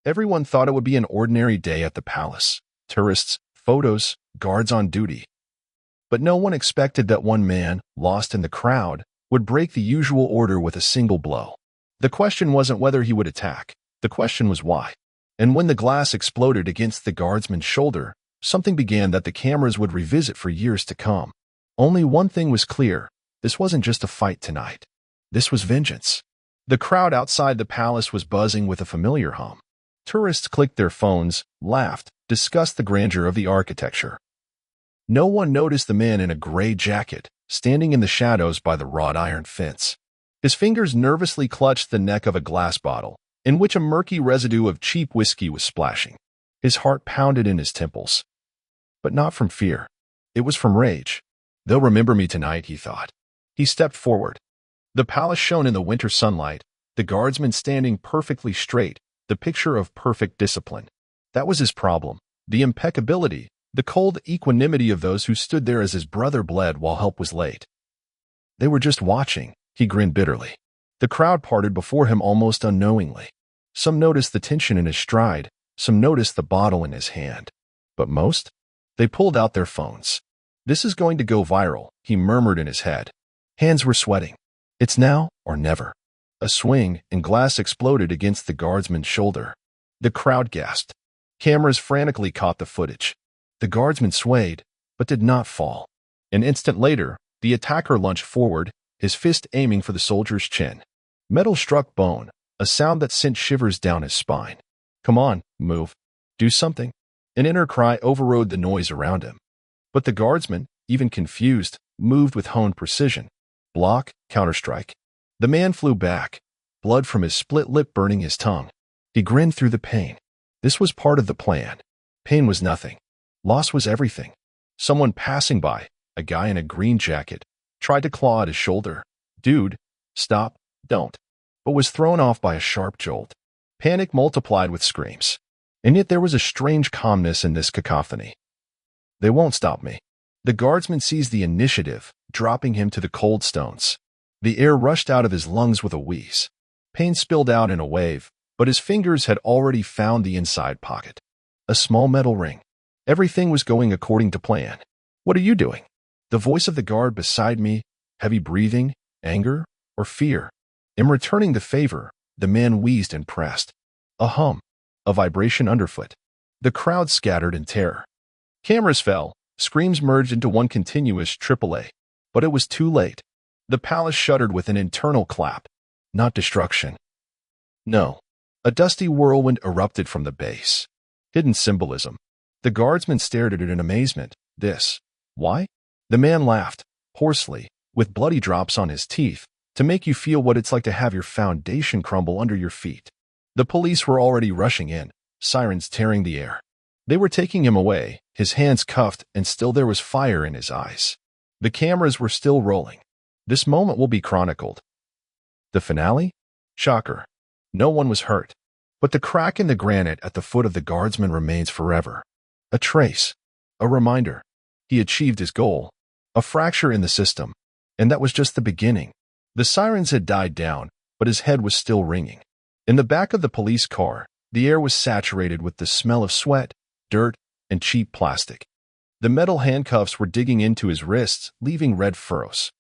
Everyone thought it would be an ordinary day at the palace. Tourists, photos, guards on duty. But no one expected that one man, lost in the crowd, would break the usual order with a single blow. The question wasn't whether he would attack. The question was why. And when the glass exploded against the guardsman's shoulder, something began that the cameras would revisit for years to come. Only one thing was clear. This wasn't just a fight tonight. This was vengeance. The crowd outside the palace was buzzing with a familiar hum. Tourists clicked their phones, laughed, discussed the grandeur of the architecture. No one noticed the man in a gray jacket, standing in the shadows by the wrought iron fence. His fingers nervously clutched the neck of a glass bottle, in which a murky residue of cheap whiskey was splashing. His heart pounded in his temples. But not from fear. It was from rage. They'll remember me tonight, he thought. He stepped forward. The palace shone in the winter sunlight, the guardsman standing perfectly straight, the picture of perfect discipline. That was his problem. The impeccability, the cold equanimity of those who stood there as his brother bled while help was late. They were just watching, he grinned bitterly. The crowd parted before him almost unknowingly. Some noticed the tension in his stride, some noticed the bottle in his hand. But most? They pulled out their phones. This is going to go viral, he murmured in his head. Hands were sweating. It's now or never. A swing, and glass exploded against the guardsman's shoulder. The crowd gasped. Cameras frantically caught the footage. The guardsman swayed, but did not fall. An instant later, the attacker lunged forward, his fist aiming for the soldier's chin. Metal struck bone, a sound that sent shivers down his spine. Come on, move. Do something. An inner cry overrode the noise around him. But the guardsman, even confused, moved with honed precision. Block, counterstrike. The man flew back, blood from his split lip burning his tongue. He grinned through the pain. This was part of the plan. Pain was nothing. Loss was everything. Someone passing by, a guy in a green jacket, tried to claw at his shoulder. Dude, stop, don't. But was thrown off by a sharp jolt. Panic multiplied with screams. And yet there was a strange calmness in this cacophony. They won't stop me. The guardsman seized the initiative, dropping him to the cold stones. The air rushed out of his lungs with a wheeze. Pain spilled out in a wave, but his fingers had already found the inside pocket. A small metal ring. Everything was going according to plan. What are you doing? The voice of the guard beside me, heavy breathing, anger, or fear. In returning the favor, the man wheezed and pressed. A hum. A vibration underfoot. The crowd scattered in terror. Cameras fell. Screams merged into one continuous AAA. But it was too late. The palace shuddered with an internal clap. Not destruction. No. A dusty whirlwind erupted from the base. Hidden symbolism. The guardsman stared at it in amazement. This. Why? The man laughed, hoarsely, with bloody drops on his teeth, to make you feel what it's like to have your foundation crumble under your feet. The police were already rushing in, sirens tearing the air. They were taking him away, his hands cuffed, and still there was fire in his eyes. The cameras were still rolling. This moment will be chronicled. The finale? Shocker. No one was hurt. But the crack in the granite at the foot of the guardsman remains forever. A trace. A reminder. He achieved his goal. A fracture in the system. And that was just the beginning. The sirens had died down, but his head was still ringing. In the back of the police car, the air was saturated with the smell of sweat, dirt, and cheap plastic. The metal handcuffs were digging into his wrists, leaving red furrows.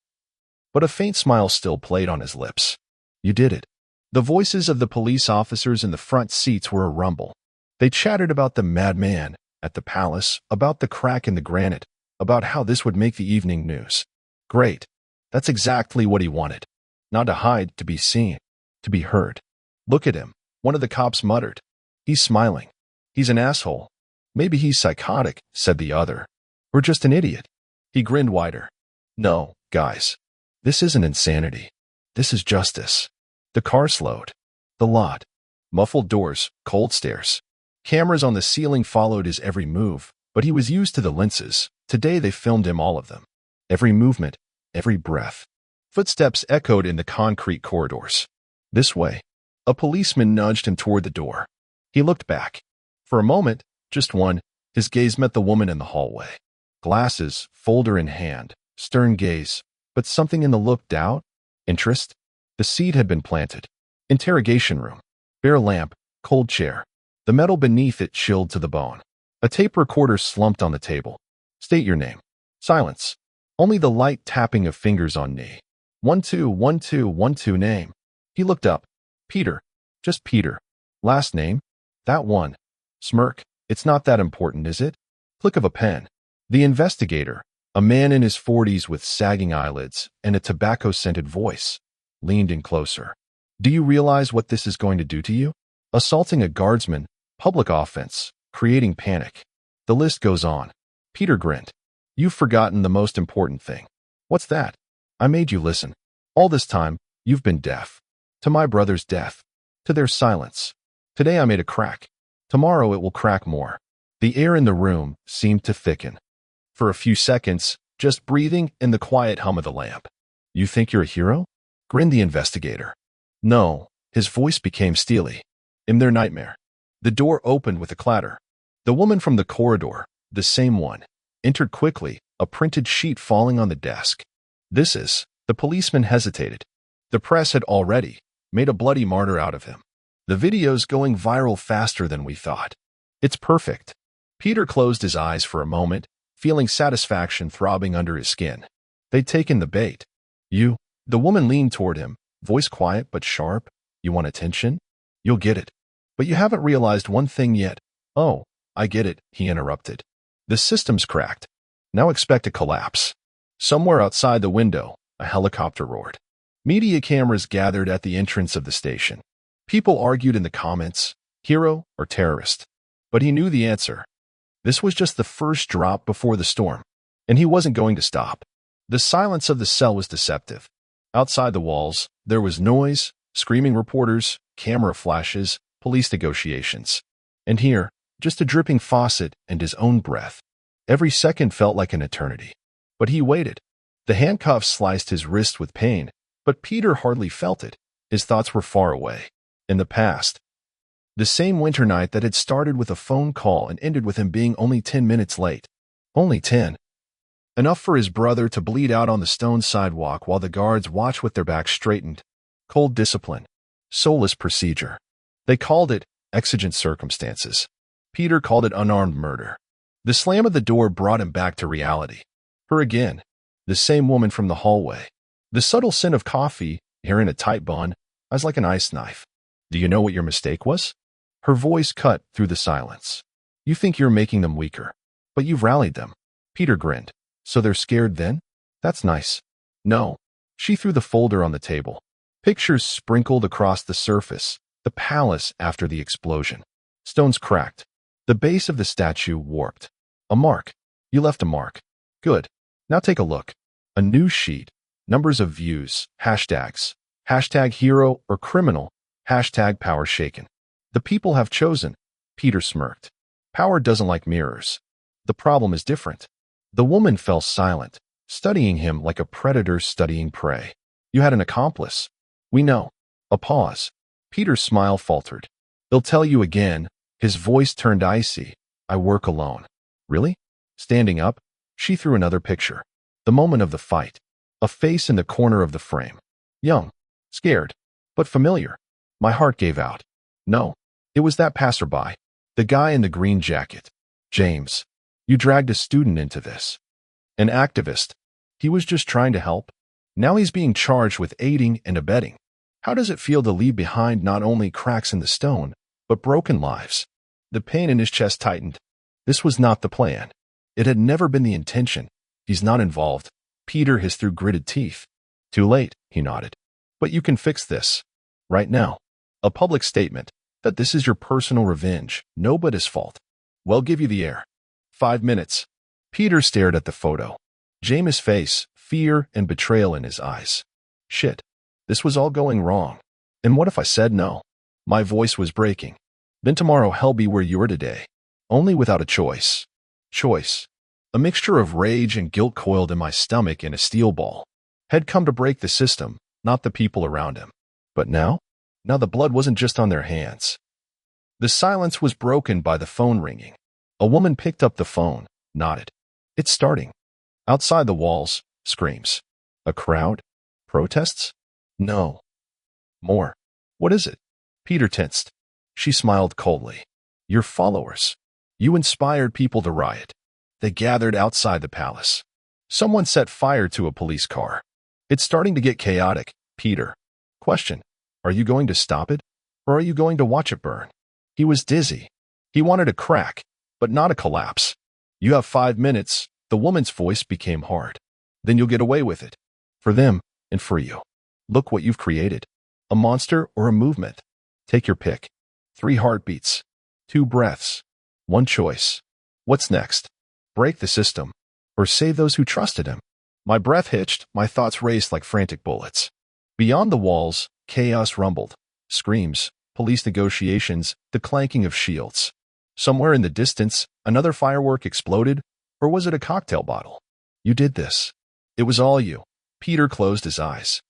But a faint smile still played on his lips. You did it. The voices of the police officers in the front seats were a rumble. They chattered about the madman at the palace, about the crack in the granite, about how this would make the evening news. Great. That's exactly what he wanted. Not to hide, to be seen, to be heard. Look at him, one of the cops muttered. He's smiling. He's an asshole. Maybe he's psychotic, said the other. Or just an idiot. He grinned wider. No, guys. This isn't insanity. This is justice. The car slowed. The lot. Muffled doors, cold stares. Cameras on the ceiling followed his every move, but he was used to the lenses. Today they filmed him, all of them. Every movement, every breath. Footsteps echoed in the concrete corridors. This way. A policeman nudged him toward the door. He looked back. For a moment, just one, his gaze met the woman in the hallway. Glasses, folder in hand, stern gaze, but something in the look, doubt, interest. The seed had been planted. Interrogation room. Bare lamp, cold chair. The metal beneath it chilled to the bone. A tape recorder slumped on the table. State your name. Silence. Only the light tapping of fingers on knee. 121212 name. He looked up. Peter. Just Peter. Last name? That one. Smirk. It's not that important, is it? Click of a pen. The investigator, a man in his 40s with sagging eyelids and a tobacco-scented voice, leaned in closer. Do you realize what this is going to do to you? Assaulting a guardsman, public offense, creating panic. The list goes on. Peter grinned. You've forgotten the most important thing. What's that? I made you listen. All this time, you've been deaf. To my brother's death. To their silence. Today I made a crack. Tomorrow it will crack more. The air in the room seemed to thicken. For a few seconds, just breathing in the quiet hum of the lamp. You think you're a hero? Grinned the investigator. No, his voice became steely. In their nightmare. The door opened with a clatter. The woman from the corridor, the same one, entered quickly, a printed sheet falling on the desk. This is, the policeman hesitated. The press had already made a bloody martyr out of him. The video's going viral faster than we thought. It's perfect. Peter closed his eyes for a moment, feeling satisfaction throbbing under his skin. They'd taken the bait. You, the woman leaned toward him, voice quiet but sharp. You want attention? You'll get it. But you haven't realized one thing yet. Oh, I get it, he interrupted. The system's cracked. Now expect a collapse. Somewhere outside the window, a helicopter roared. Media cameras gathered at the entrance of the station. People argued in the comments, hero or terrorist. But he knew the answer. This was just the first drop before the storm, and he wasn't going to stop. The silence of the cell was deceptive. Outside the walls, there was noise, screaming reporters, camera flashes, police negotiations. And here, just a dripping faucet and his own breath. Every second felt like an eternity. But he waited. The handcuffs sliced his wrist with pain, but Peter hardly felt it. His thoughts were far away. In the past. The same winter night that had started with a phone call and ended with him being only 10 minutes late. Only 10. Enough for his brother to bleed out on the stone sidewalk while the guards watched with their backs straightened. Cold discipline. Soulless procedure. They called it exigent circumstances. Peter called it unarmed murder. The slam of the door brought him back to reality. Her again. The same woman from the hallway. The subtle scent of coffee, hair in a tight bun, eyes like an ice knife. Do you know what your mistake was? Her voice cut through the silence. You think you're making them weaker, but you've rallied them. Peter grinned. So they're scared then? That's nice. No. She threw the folder on the table. Pictures sprinkled across the surface. The palace after the explosion. Stones cracked. The base of the statue warped. A mark. You left a mark. Good. Now take a look. A news sheet. Numbers of views. Hashtags. Hashtag hero or criminal. Hashtag power shaken. The people have chosen. Peter smirked. Power doesn't like mirrors. The problem is different. The woman fell silent, studying him like a predator studying prey. You had an accomplice. We know. A pause. Peter's smile faltered. They'll tell you again. His voice turned icy. I work alone. Really? Standing up, she threw another picture. The moment of the fight. A face in the corner of the frame. Young. Scared. But familiar. My heart gave out. No. It was that passerby. The guy in the green jacket. James. You dragged a student into this. An activist. He was just trying to help. Now he's being charged with aiding and abetting. How does it feel to leave behind not only cracks in the stone, but broken lives? The pain in his chest tightened. This was not the plan. It had never been the intention. He's not involved. Peter hissed through gritted teeth. Too late, he nodded. But you can fix this. Right now. A public statement that this is your personal revenge, nobody's fault. We'll give you the air. 5 minutes. Peter stared at the photo. James' face, fear and betrayal in his eyes. Shit. This was all going wrong. And what if I said no? My voice was breaking. Then tomorrow hell be where you are today. Only without a choice. Choice. A mixture of rage and guilt coiled in my stomach in a steel ball. Had come to break the system, not the people around him. But now? Now the blood wasn't just on their hands. The silence was broken by the phone ringing. A woman picked up the phone, nodded. It's starting. Outside the walls, screams. A crowd? Protests? No. More. What is it? Peter tensed. She smiled coldly. Your followers. You inspired people to riot. They gathered outside the palace. Someone set fire to a police car. It's starting to get chaotic, Peter. Question. Are you going to stop it? Or are you going to watch it burn? He was dizzy. He wanted a crack, but not a collapse. You have 5 minutes. The woman's voice became hard. Then you'll get away with it. For them and for you. Look what you've created. A monster or a movement. Take your pick. 3 heartbeats. 2 breaths. 1 choice. What's next? Break the system. Or save those who trusted him. My breath hitched, my thoughts raced like frantic bullets. Beyond the walls, chaos rumbled. Screams, police negotiations, the clanking of shields. Somewhere in the distance, another firework exploded, or was it a cocktail bottle? You did this. It was all you. Peter closed his eyes.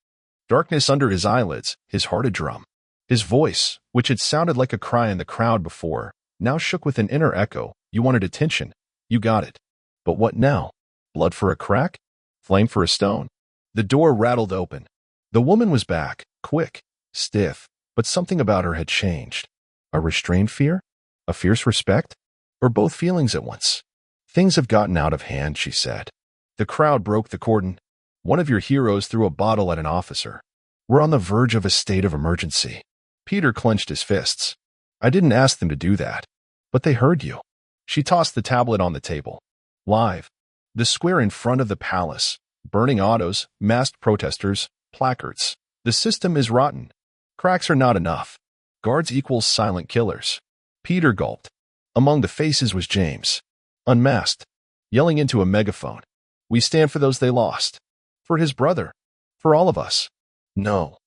Darkness under his eyelids, his heart a drum. His voice, which had sounded like a cry in the crowd before, now shook with an inner echo. You wanted attention. You got it. But what now? Blood for a crack? Flame for a stone? The door rattled open. The woman was back, quick, stiff, but something about her had changed. A restrained fear? A fierce respect? Or both feelings at once? Things have gotten out of hand, she said. The crowd broke the cordon. One of your heroes threw a bottle at an officer. We're on the verge of a state of emergency. Peter clenched his fists. I didn't ask them to do that. But they heard you. She tossed the tablet on the table. Live. The square in front of the palace. Burning autos, masked protesters, placards. The system is rotten. Cracks are not enough. Guards equals silent killers. Peter gulped. Among the faces was James. Unmasked. Yelling into a megaphone. We stand for those they lost. For his brother. For all of us. No.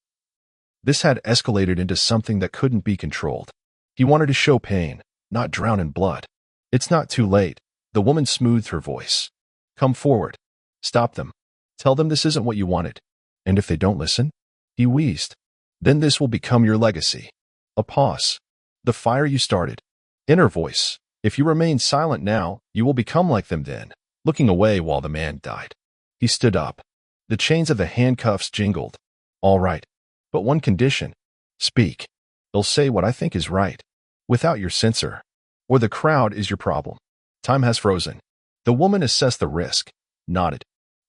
This had escalated into something that couldn't be controlled. He wanted to show pain, not drown in blood. It's not too late. The woman smoothed her voice. Come forward. Stop them. Tell them this isn't what you wanted. And if they don't listen, he wheezed. Then this will become your legacy. A pause. The fire you started. Inner voice. If you remain silent now, you will become like them then. Looking away while the man died. He stood up. The chains of the handcuffs jingled. All right. But one condition. Speak. They'll say what I think is right. Without your censor. Or the crowd is your problem. Time has frozen. The woman assessed the risk. Nodded.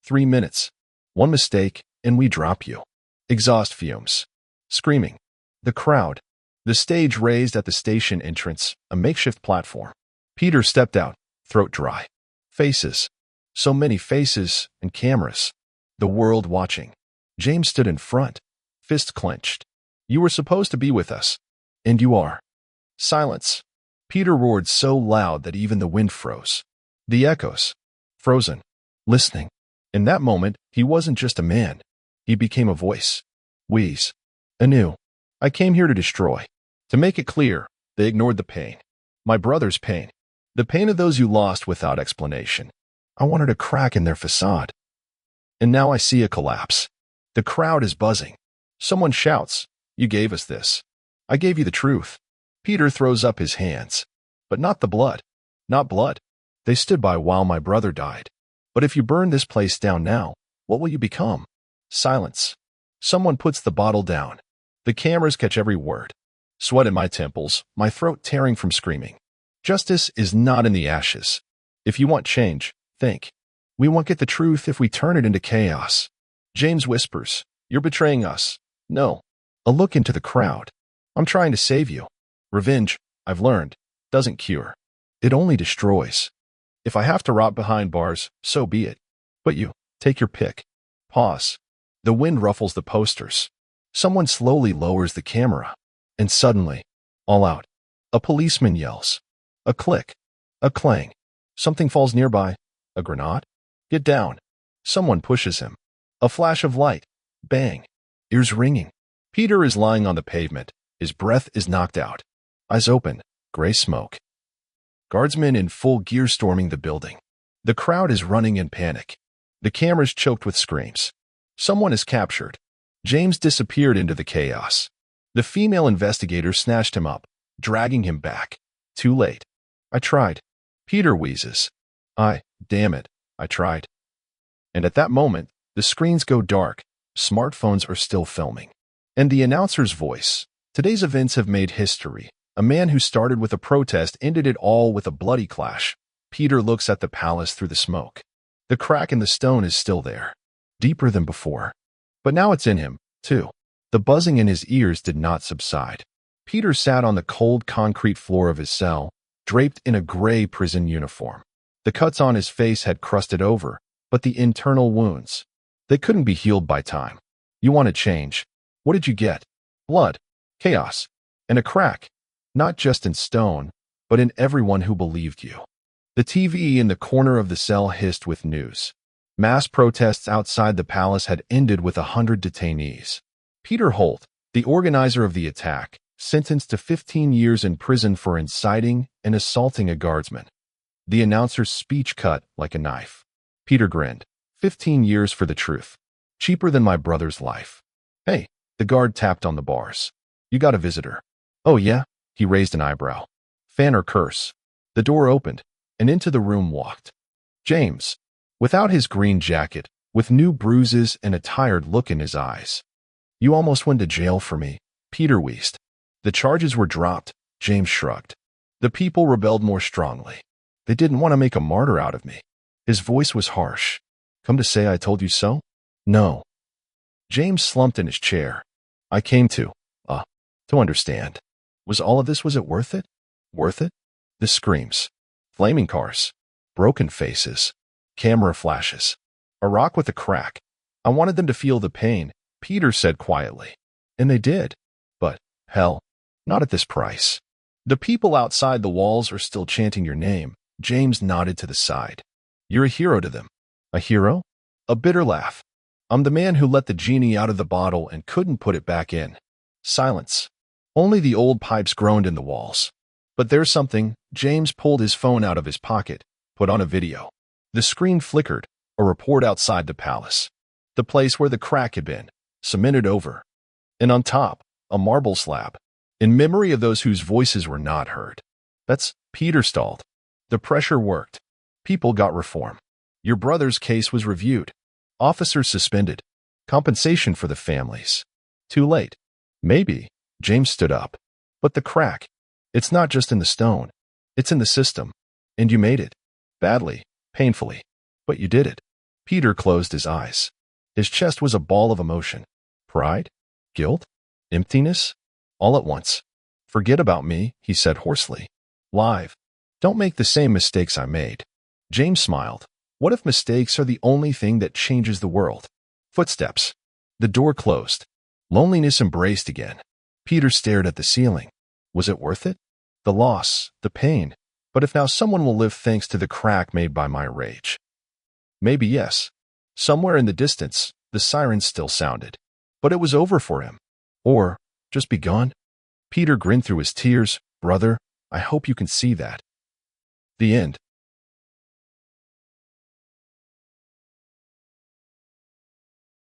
3 minutes. One mistake, and we drop you. Exhaust fumes. Screaming. The crowd. The stage raised at the station entrance, a makeshift platform. Peter stepped out, throat dry. Faces. So many faces and cameras. The world watching. James stood in front, fist clenched. You were supposed to be with us. And you are. Silence. Peter roared so loud that even the wind froze. The echoes. Frozen. Listening. In that moment, he wasn't just a man. He became a voice. Wheeze. Anew. I came here to destroy. To make it clear, they ignored the pain. My brother's pain. The pain of those you lost without explanation. I wanted a crack in their facade. And now I see a collapse. The crowd is buzzing. Someone shouts, you gave us this. I gave you the truth. Peter throws up his hands. But not the blood. Not blood. They stood by while my brother died. But if you burn this place down now, what will you become? Silence. Someone puts the bottle down. The cameras catch every word. Sweat in my temples, my throat tearing from screaming. Justice is not in the ashes. If you want change, think. We won't get the truth if we turn it into chaos. James whispers, you're betraying us. No. A look into the crowd. I'm trying to save you. Revenge, I've learned, doesn't cure. It only destroys. If I have to rot behind bars, so be it. But you, take your pick. Pause. The wind ruffles the posters. Someone slowly lowers the camera. And suddenly, all out, a policeman yells. A click. A clang. Something falls nearby. A grenade? Get down. Someone pushes him. A flash of light. Bang. Ears ringing. Peter is lying on the pavement. His breath is knocked out. Eyes open. Gray smoke. Guardsmen in full gear storming the building. The crowd is running in panic. The cameras choked with screams. Someone is captured. James disappeared into the chaos. The female investigator snatched him up, dragging him back. Too late. I tried. Peter wheezes. Damn it, I tried. And at that moment, the screens go dark. Smartphones are still filming. And the announcer's voice. Today's events have made history. A man who started with a protest ended it all with a bloody clash. Peter looks at the palace through the smoke. The crack in the stone is still there, deeper than before. But now it's in him, too. The buzzing in his ears did not subside. Peter sat on the cold concrete floor of his cell, draped in a gray prison uniform. The cuts on his face had crusted over, but the internal wounds, they couldn't be healed by time. You want to change. What did you get? Blood, chaos, and a crack. Not just in stone, but in everyone who believed you. The TV in the corner of the cell hissed with news. Mass protests outside the palace had ended with 100 detainees. Peter Holt, the organizer of the attack, sentenced to 15 years in prison for inciting and assaulting a guardsman. The announcer's speech cut like a knife. Peter grinned. 15 years for the truth. Cheaper than my brother's life. Hey, the guard tapped on the bars. You got a visitor. Oh yeah? He raised an eyebrow. Fan or curse. The door opened, and into the room walked James, without his green jacket, with new bruises and a tired look in his eyes. You almost went to jail for me, Peter wheezed. The charges were dropped, James shrugged. The people rebelled more strongly. They didn't want to make a martyr out of me. His voice was harsh. Come to say I told you so? No. James slumped in his chair. I came to understand. Was it worth it? Worth it? The screams. Flaming cars. Broken faces. Camera flashes. A rock with a crack. I wanted them to feel the pain, Peter said quietly. And they did. But, hell, not at this price. The people outside the walls are still chanting your name. James nodded to the side. You're a hero to them. A hero? A bitter laugh. I'm the man who let the genie out of the bottle and couldn't put it back in. Silence. Only the old pipes groaned in the walls. But there's something. James pulled his phone out of his pocket, put on a video. The screen flickered, a report outside the palace. The place where the crack had been, cemented over. And on top, a marble slab, in memory of those whose voices were not heard. Peter stalled. The pressure worked. People got reform. Your brother's case was reviewed. Officers suspended. Compensation for the families. Too late. Maybe. James stood up. But the crack, it's not just in the stone. It's in the system. And you made it. Badly. Painfully. But you did it. Peter closed his eyes. His chest was a ball of emotion. Pride? Guilt? Emptiness? All at once. Forget about me, he said hoarsely. Live. Don't make the same mistakes I made. James smiled. What if mistakes are the only thing that changes the world? Footsteps. The door closed. Loneliness embraced again. Peter stared at the ceiling. Was it worth it? The loss, the pain. But if now someone will live thanks to the crack made by my rage. Maybe yes. Somewhere in the distance, the sirens still sounded. But it was over for him. Or just begun. Peter grinned through his tears. Brother, I hope you can see that. The end.